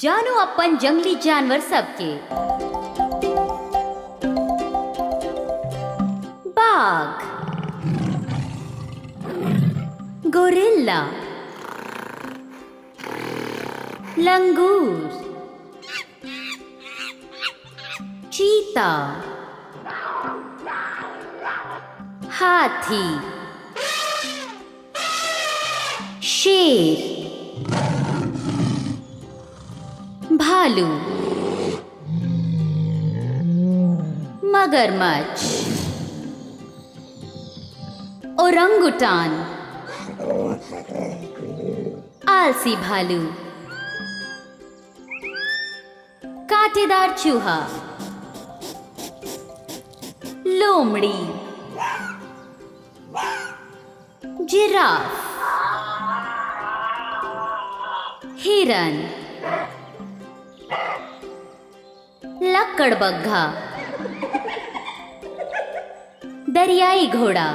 जानो अपन जंगली जानवर सबके। बाघ, गोरिल्ला, लंगूर, चीता, हाथी, शेर, भालू, मगरमच्छ, ओरंगुटान, आलसी भालू, कांटेदार चूहा, लोमड़ी, जिराफ, हिरन, लक्कड़बग्घा, दरियाई घोड़ा,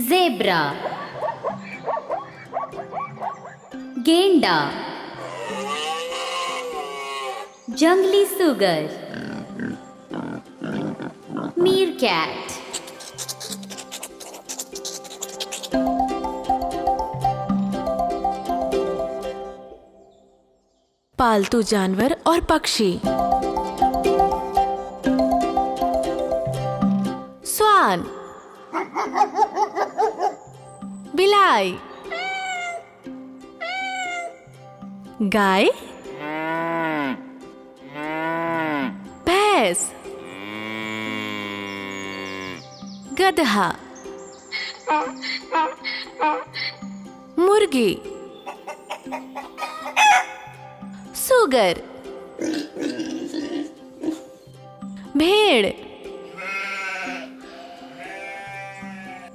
ज़ेब्रा, गेंडा, जंगली सुगर, मीरकैट। पालतू जानवर और पक्षी। स्वान, बिलाई, गाय, भैंस, गधा, मुर्गी, सुगर, भेड़,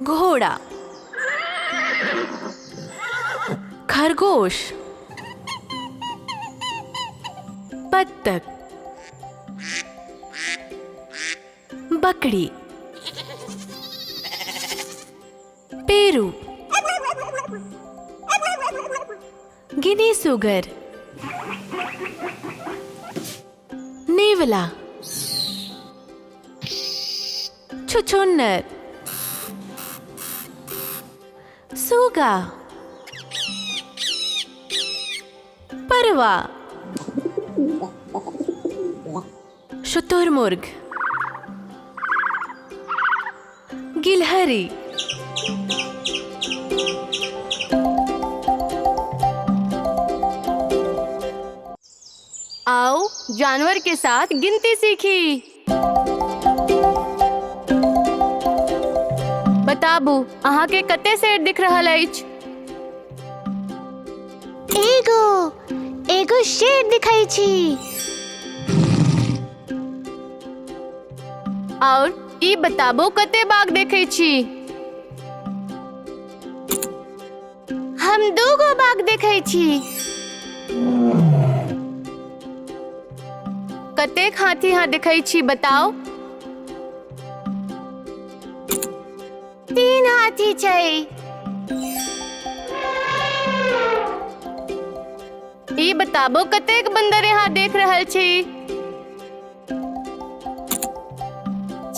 घोड़ा, खरगोश, बत्तख, बकरी, पेरू, गिनी सुगर, नेवला, छुछुन्नर, सूगा, परवा, शुतुरमुर्ग, गिलहरी, आओ जानवर के साथ गिनती सीखी। बताबू अहाँ के कते सेर दिख रहल अछि? एगो शेर दिखाई छी। और ई बताबू कते बाघ देखे छी? हम दूगो बाघ देखे छी। कतेक हाथी यहाँ देखे छी बताओ? 3 हाथी छै। ई बताबो कतेक बंदर यहाँ देख रहल छी?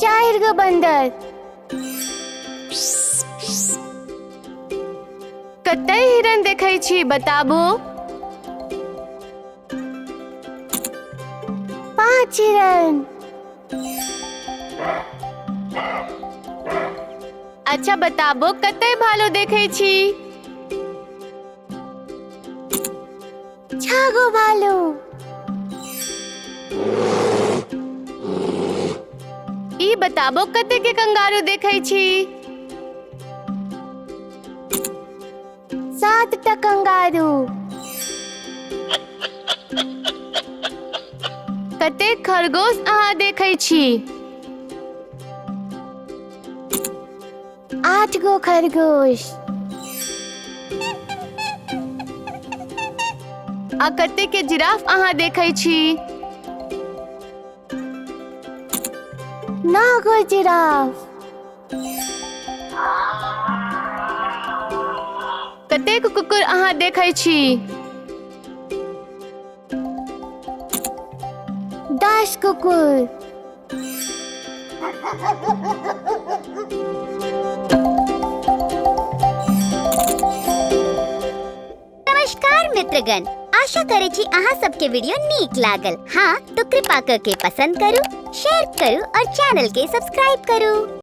4 गो बंदर। कते हिरन देखे छी बताबो? 5 हिरन। अच्छा बताबो कते भालू देखे छी? 6 गो भालू। ई बताबो कते के कंगारू देखे छी? 7 टा कंगारू। कते खरगोश अहाँ देखे छी? 8 गो खरगोश। आ कते के जिराफ अहाँ देखे छी? 9 गो जिराफ। कतेक कुकुर अहाँ देखै छी? राज कुकुर। नमस्कार मित्रगण, आशा करे छी अहाँ सबके वीडियो नीक लागल। हाँ तो कृपा करके पसंद करू, शेयर करू और चैनल के सब्सक्राइब करू।